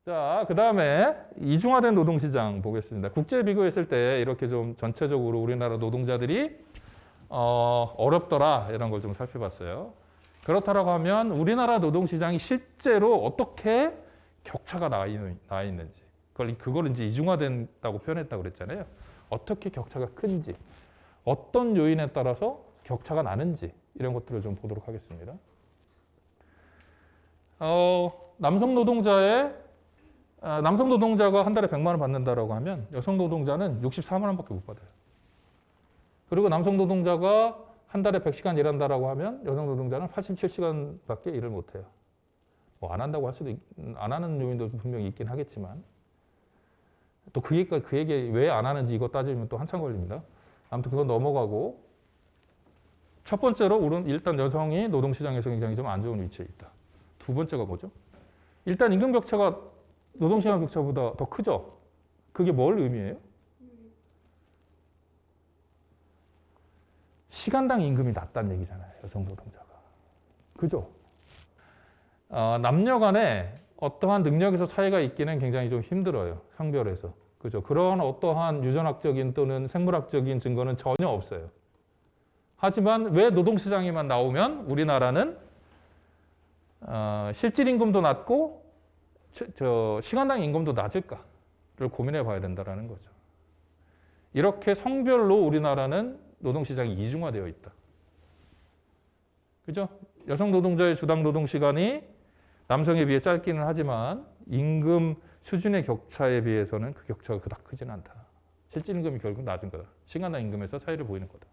자, 그 다음에 이중화된 노동시장 보겠습니다. 국제 비교했을 때 이렇게 좀 전체적으로 우리나라 노동자들이 어렵더라 이런 걸 좀 살펴봤어요. 그렇다라고 하면 우리나라 노동시장이 실제로 어떻게 격차가 나 있는지 그걸 이제 이중화된다고 표현했다고 그랬잖아요. 어떻게 격차가 큰지 어떤 요인에 따라서 격차가 나는지 이런 것들을 좀 보도록 하겠습니다. 남성 노동자가 한 달에 100만 원 받는다라고 하면 여성 노동자는 64만 원밖에 못 받아요. 그리고 남성 노동자가 한 달에 100시간 일한다라고 하면 여성 노동자는 87시간밖에 일을 못 해요. 뭐 안 한다고 할 수도 안 하는 요인도 분명히 있긴 하겠지만 또 그 얘기 왜 안 하는지 이거 따지면 또 한참 걸립니다. 아무튼 그건 넘어가고 첫 번째로 일단 여성이 노동시장에서 굉장히 좀 안 좋은 위치에 있다. 두 번째가 뭐죠? 일단 임금 격차가 노동시장 격차보다 더 크죠? 그게 뭘 의미해요? 시간당 임금이 낮다는 얘기잖아요. 여성 노동자가. 그죠? 남녀 간에 어떠한 능력에서 차이가 있기는 굉장히 좀 힘들어요. 성별에서. 그죠? 그런 어떠한 유전학적인 또는 생물학적인 증거는 전혀 없어요. 하지만 왜 노동시장에만 나오면 우리나라는 실질 임금도 낮고 시간당 임금도 낮을까를 고민해 봐야 된다는 거죠. 이렇게 성별로 우리나라는 노동시장이 이중화되어 있다. 그죠? 여성 노동자의 주당 노동시간이 남성에 비해 짧기는 하지만 임금 수준의 격차에 비해서는 그 격차가 그닥 크진 않다. 실질 임금이 결국 낮은 거다. 시간당 임금에서 차이를 보이는 거다.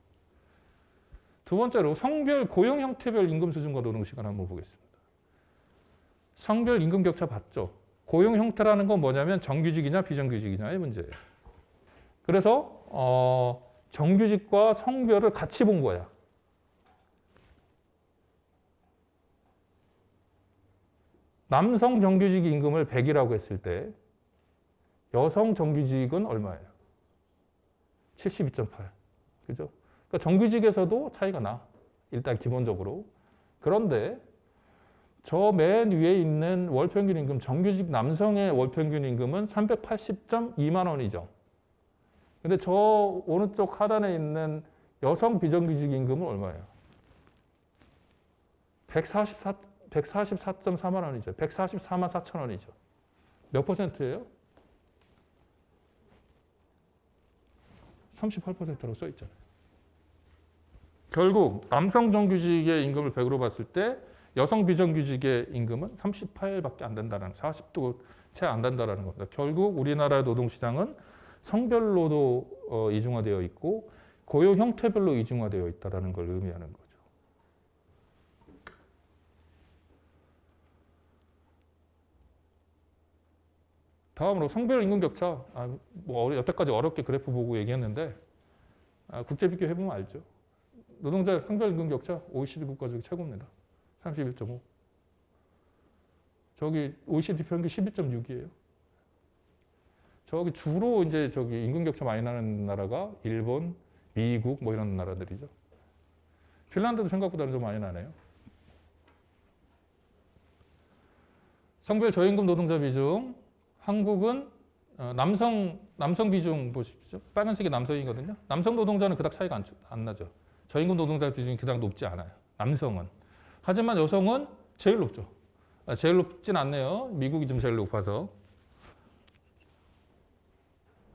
두 번째로 성별 고용 형태별 임금 수준과 노동시간 한번 보겠습니다. 성별 임금 격차 봤죠? 고용 형태라는 건 뭐냐면 정규직이냐 비정규직이냐의 문제예요. 그래서 정규직과 성별을 같이 본 거야. 남성 정규직 임금을 100이라고 했을 때 여성 정규직은 얼마예요? 72.8. 그죠? 그러니까 정규직에서도 차이가 나. 일단 기본적으로. 그런데 저 맨 위에 있는 월평균 임금, 정규직 남성의 월평균 임금은 380.2만 원이죠. 근데 저 오른쪽 하단에 있는 여성 비정규직 임금은 얼마예요? 144.4만 원이죠. 144만 4천 원이죠. 몇 퍼센트예요? 38%라고 써 있잖아요. 결국 남성 정규직의 임금을 100으로 봤을 때 여성 비정규직의 임금은 38밖에 안 된다는 40도 채 안 된다는 겁니다. 결국 우리나라의 노동시장은 성별로도 이중화되어 있고 고용 형태별로 이중화되어 있다는 걸 의미하는 거죠. 다음으로 성별 임금 격차. 뭐 여태까지 어렵게 그래프 보고 얘기했는데 국제 비교 해보면 알죠. 노동자 성별 임금 격차 OECD 국가 중에 최고입니다. 31.5. 저기 OECD 평균 12.6이에요. 저기 주로 이제 저기 임금 격차 많이 나는 나라가 일본, 미국 뭐 이런 나라들이죠. 핀란드도 생각보다는 좀 많이 나네요. 성별 저임금 노동자 비중. 한국은 남성 비중 보십시오. 빨간색이 남성이거든요. 남성 노동자는 그닥 차이가 안 나죠. 저임금 노동자 비중이 그닥 높지 않아요. 남성은. 하지만 여성은 제일 높죠. 제일 높진 않네요. 미국이 좀 제일 높아서.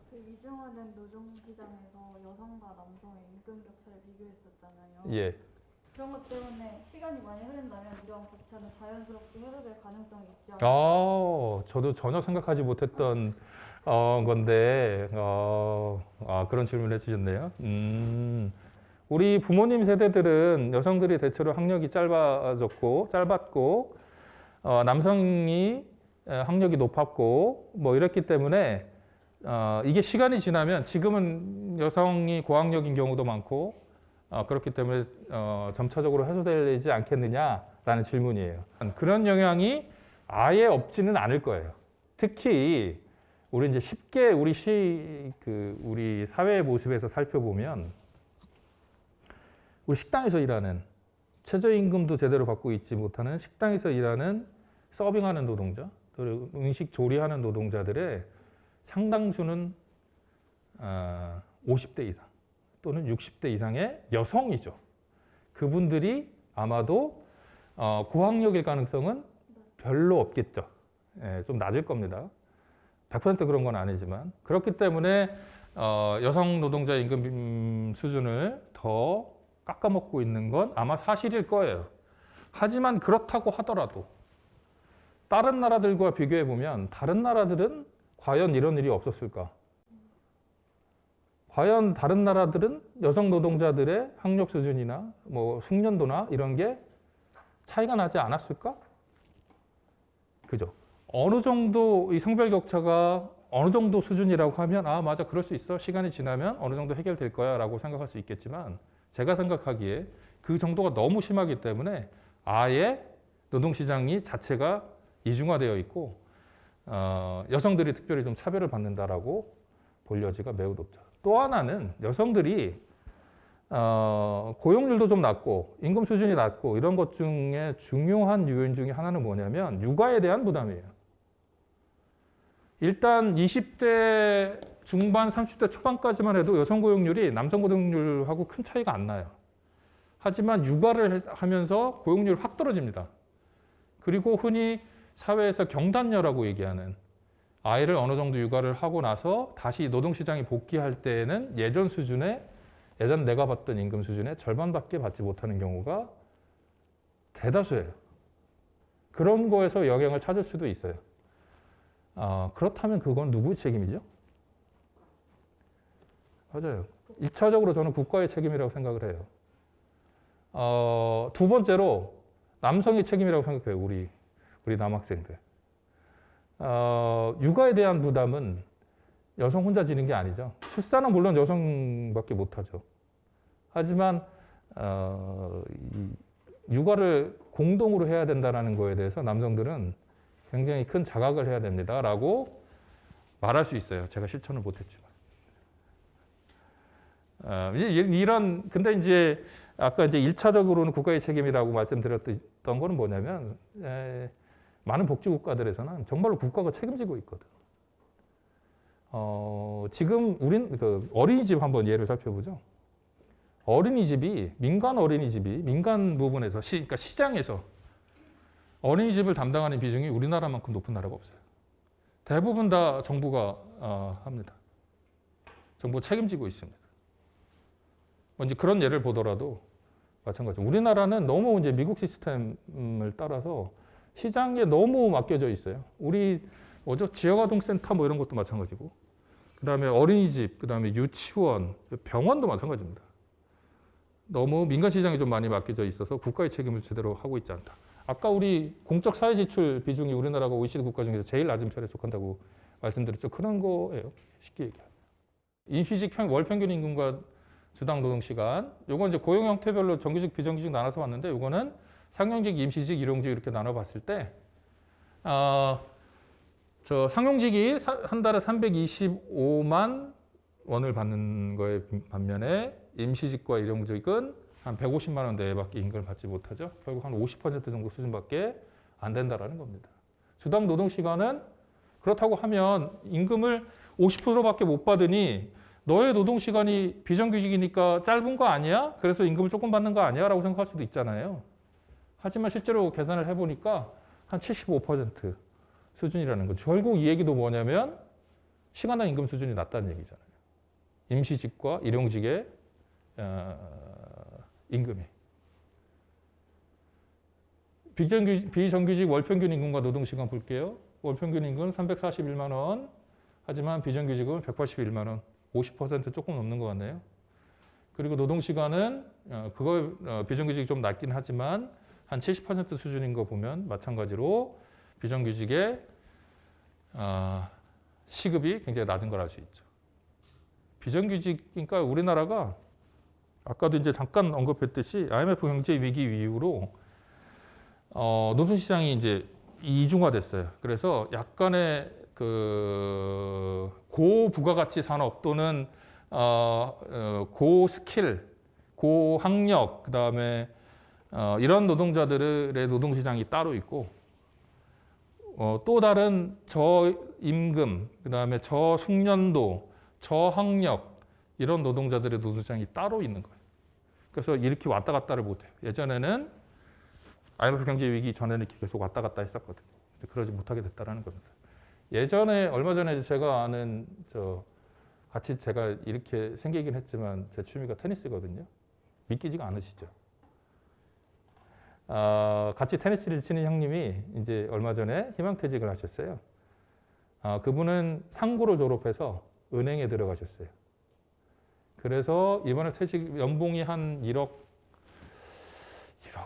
그 이중화된 노동시장에서 여성과 남성의 임금 격차를 비교했었잖아요. 예. 그런 것 때문에 시간이 많이 흐른다면 이러한 격차는 자연스럽게 해소될 가능성이 있지 않을까? 저도 전혀 생각하지 못했던 건데 그런 질문을 해주셨네요. 우리 부모님 세대들은 여성들이 대체로 학력이 짧았고 남성이 학력이 높았고 뭐 이랬기 때문에 이게 시간이 지나면 지금은 여성이 고학력인 경우도 많고 그렇기 때문에 점차적으로 해소되지 않겠느냐라는 질문이에요. 그런 영향이 아예 없지는 않을 거예요. 특히 우리 이제 쉽게 우리 사회의 모습에서 살펴보면 우리 식당에서 일하는 최저임금도 제대로 받고 있지 못하는 식당에서 일하는 서빙하는 노동자, 또 음식 조리하는 노동자들의 상당수는 50대 이상 또는 60대 이상의 여성이죠. 그분들이 아마도 고학력일 가능성은 별로 없겠죠. 예, 좀 낮을 겁니다. 100% 그런 건 아니지만 그렇기 때문에 여성 노동자 임금 수준을 더 깎아먹고 있는 건 아마 사실일 거예요. 하지만 그렇다고 하더라도 다른 나라들과 비교해 보면 다른 나라들은 과연 이런 일이 없었을까? 과연 다른 나라들은 여성 노동자들의 학력 수준이나 뭐 숙련도나 이런 게 차이가 나지 않았을까? 그죠? 어느 정도 이 성별 격차가 어느 정도 수준이라고 하면 아 맞아 그럴 수 있어 시간이 지나면 어느 정도 해결될 거야 라고 생각할 수 있겠지만 제가 생각하기에 그 정도가 너무 심하기 때문에 아예 노동시장이 자체가 이중화되어 있고 여성들이 특별히 좀 차별을 받는다라고 볼 여지가 매우 높죠. 또 하나는 여성들이 고용률도 좀 낮고 임금 수준이 낮고 이런 것 중에 중요한 요인 중에 하나는 뭐냐면 육아에 대한 부담이에요. 일단 20대 중반, 30대 초반까지만 해도 여성 고용률이 남성 고용률하고 큰 차이가 안 나요. 하지만 육아를 하면서 고용률이 확 떨어집니다. 그리고 흔히 사회에서 경단녀라고 얘기하는 아이를 어느 정도 육아를 하고 나서 다시 노동시장에 복귀할 때에는 예전 내가 받던 임금 수준의 절반밖에 받지 못하는 경우가 대다수예요. 그런 거에서 영향을 찾을 수도 있어요. 그렇다면 그건 누구의 책임이죠? 맞아요. 1차적으로 저는 국가의 책임이라고 생각을 해요. 두 번째로 남성의 책임이라고 생각해요. 우리 남학생들. 육아에 대한 부담은 여성 혼자 지는 게 아니죠. 출산은 물론 여성밖에 못하죠. 하지만 육아를 공동으로 해야 된다는 거에 대해서 남성들은 굉장히 큰 자각을 해야 됩니다라고 말할 수 있어요. 제가 실천을 못했지만. 근데 이제 아까 이제 1차적으로는 국가의 책임이라고 말씀드렸던 거는 뭐냐면 많은 복지 국가들에서는 정말로 국가가 책임지고 있거든. 지금 우린 어린이집 한번 예를 살펴보죠. 민간 어린이집이 민간 부분에서 그러니까 시장에서 어린이집을 담당하는 비중이 우리나라만큼 높은 나라가 없어요. 대부분 다 정부가 합니다. 정부 책임지고 있습니다. 이제 그런 예를 보더라도 마찬가지죠. 우리나라는 너무 이제 미국 시스템을 따라서 시장에 너무 맡겨져 있어요. 지역아동센터 뭐 이런 것도 마찬가지고, 그 다음에 어린이집, 그 다음에 유치원, 병원도 마찬가지입니다. 너무 민간 시장에 좀 많이 맡겨져 있어서 국가의 책임을 제대로 하고 있지 않다. 아까 우리 공적 사회 지출 비중이 우리나라가 OECD 국가 중에서 제일 낮은 편에 속한다고 말씀드렸죠. 그런 거예요. 쉽게 얘기하면. 임시직 월 평균 임금과 주당 노동 시간. 요건 이제 고용 형태별로 정규직, 비정규직 나눠서 봤는데 요거는 상용직, 임시직, 일용직 이렇게 나눠봤을 때 저 상용직이 한 달에 325만 원을 받는 거에 반면에 임시직과 일용직은 한 150만 원 내외밖에 임금을 받지 못하죠. 결국 한 50% 정도 수준밖에 안 된다라는 겁니다. 주당 노동 시간은 그렇다고 하면 임금을 50%밖에 못 받으니 너의 노동 시간이 비정규직이니까 짧은 거 아니야? 그래서 임금을 조금 받는 거 아니야? 라고 생각할 수도 있잖아요. 하지만 실제로 계산을 해보니까 한 75% 수준이라는 거죠. 결국 이 얘기도 뭐냐면 시간당 임금 수준이 낮다는 얘기잖아요. 임시직과 일용직의 임금이. 비정규직 월평균 임금과 노동시간 볼게요. 월평균 임금은 341만 원. 하지만 비정규직은 181만 원. 50% 조금 넘는 것 같네요. 그리고 노동시간은 비정규직이 좀 낮긴 하지만 한 70% 수준인 거 보면 마찬가지로 비정규직의 시급이 굉장히 낮은 걸 알 수 있죠. 비정규직이니까 우리나라가 아까도 이제 잠깐 언급했듯이 IMF 경제 위기 이후로 노동시장이 이제 이중화됐어요. 그래서 약간의 그 고부가가치 산업 또는 고스킬, 고학력, 그 다음에 이런 노동자들의 노동시장이 따로 있고 또 다른 저임금, 그다음에 저숙련도, 저학력 이런 노동자들의 노동시장이 따로 있는 거예요. 그래서 이렇게 왔다 갔다를 못해요. 예전에는 IMF 경제 위기 전에는 이렇게 계속 왔다 갔다 했었거든요. 근데 그러지 못하게 됐다라는 겁니다. 예전에 얼마 전에 제가 아는 같이 제가 이렇게 생기긴 했지만 제 취미가 테니스거든요. 믿기지가 않으시죠? 같이 테니스를 치는 형님이 이제 얼마 전에 희망퇴직을 하셨어요. 그분은 상고를 졸업해서 은행에 들어가셨어요. 그래서 이번에 퇴직 연봉이 한 1억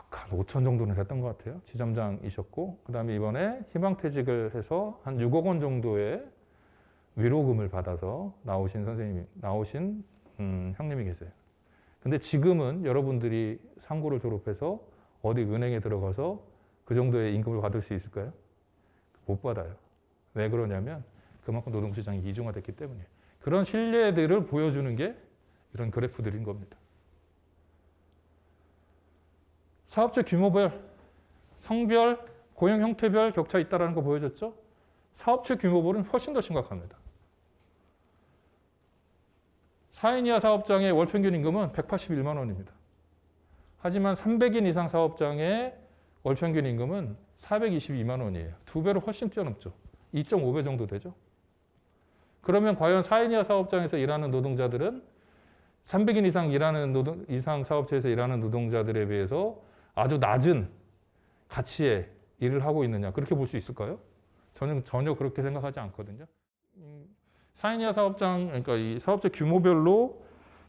한 5천 정도는 됐던 것 같아요. 지점장이셨고, 그 다음에 이번에 희망퇴직을 해서 한 6억 원 정도의 위로금을 받아서 나오신 형님이 계세요. 근데 지금은 여러분들이 상고를 졸업해서 어디 은행에 들어가서 그 정도의 임금을 받을 수 있을까요? 못 받아요. 왜 그러냐면 그만큼 노동시장이 이중화됐기 때문이에요. 그런 신뢰들을 보여주는 게 이런 그래프들인 겁니다. 사업체 규모별, 성별, 고용 형태별 격차 있다는 거 보여줬죠? 사업체 규모별은 훨씬 더 심각합니다. 4인 이하 사업장의 월 평균 임금은 181만 원입니다. 하지만 300인 이상 사업장의 월 평균 임금은 422만 원이에요. 2배로 훨씬 뛰어넘죠. 2.5배 정도 되죠. 그러면 과연 4인 이하 사업장에서 일하는 노동자들은 300인 이상 사업체에서 일하는 노동자들에 비해서 아주 낮은 가치의 일을 하고 있느냐, 그렇게 볼 수 있을까요? 저는 전혀 그렇게 생각하지 않거든요. 4인 이하 사업장, 그러니까 이 사업체 규모별로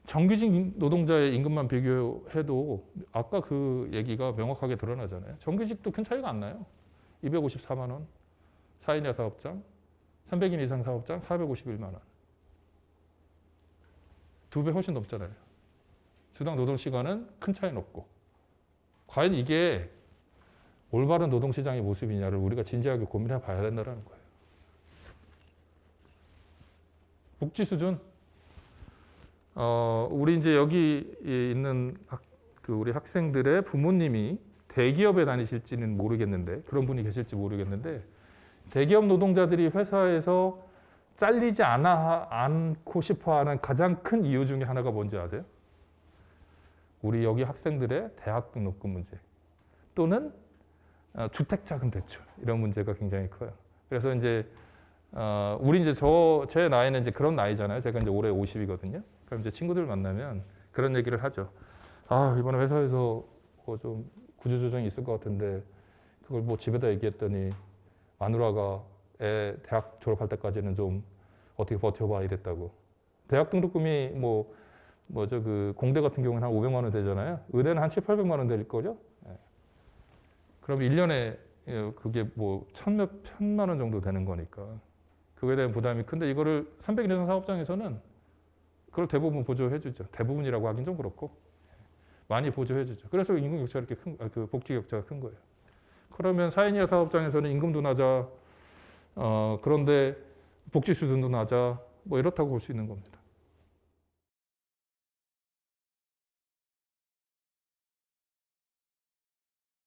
정규직 노동자의 임금만 비교해도 아까 그 얘기가 명확하게 드러나잖아요. 정규직도 큰 차이가 안 나요. 254만 원, 4인 이하 사업장, 300인 이상 사업장 451만 원. 2배 훨씬 넘잖아요. 주당 노동 시간은 큰 차이는 없고. 과연 이게 올바른 노동시장의 모습이냐를 우리가 진지하게 고민해 봐야 된다는 거예요. 복지 수준. 우리 이제 여기 있는 우리 학생들의 부모님이 대기업에 다니실지는 모르겠는데, 그런 분이 계실지 모르겠는데, 대기업 노동자들이 회사에서 잘리지 않고 싶어 하는 가장 큰 이유 중에 하나가 뭔지 아세요? 우리 여기 학생들의 대학 등록금 문제 또는 주택자금 대출, 이런 문제가 굉장히 커요. 그래서 이제 우리 이제 제 나이는 이제 그런 나이잖아요. 제가 이제 올해 50이거든요. 그럼 이제 친구들 만나면 그런 얘기를 하죠. 이번에 회사에서 뭐 좀 구조조정이 있을 것 같은데 그걸 뭐 집에다 얘기했더니 마누라가 애 대학 졸업할 때까지는 좀 어떻게 버텨봐 이랬다고. 대학 등록금이 그 공대 같은 경우는 한 500만 원 되잖아요. 의대는 한 700~800만 원 될 거죠. 그럼 1년에 그게 뭐 천만 원 정도 되는 거니까 그거에 대한 부담이 큰데, 이거를 300인 이상 사업장에서는 그걸 대부분 보조해 주죠. 대부분이라고 하긴 좀 그렇고 많이 보조해 주죠. 그래서 임금 격차가 이렇게 그 복지 격차가 큰 거예요. 그러면 4인 이하 사업장에서는 임금도 낮아, 그런데 복지 수준도 낮아, 뭐 이렇다고 볼 수 있는 겁니다.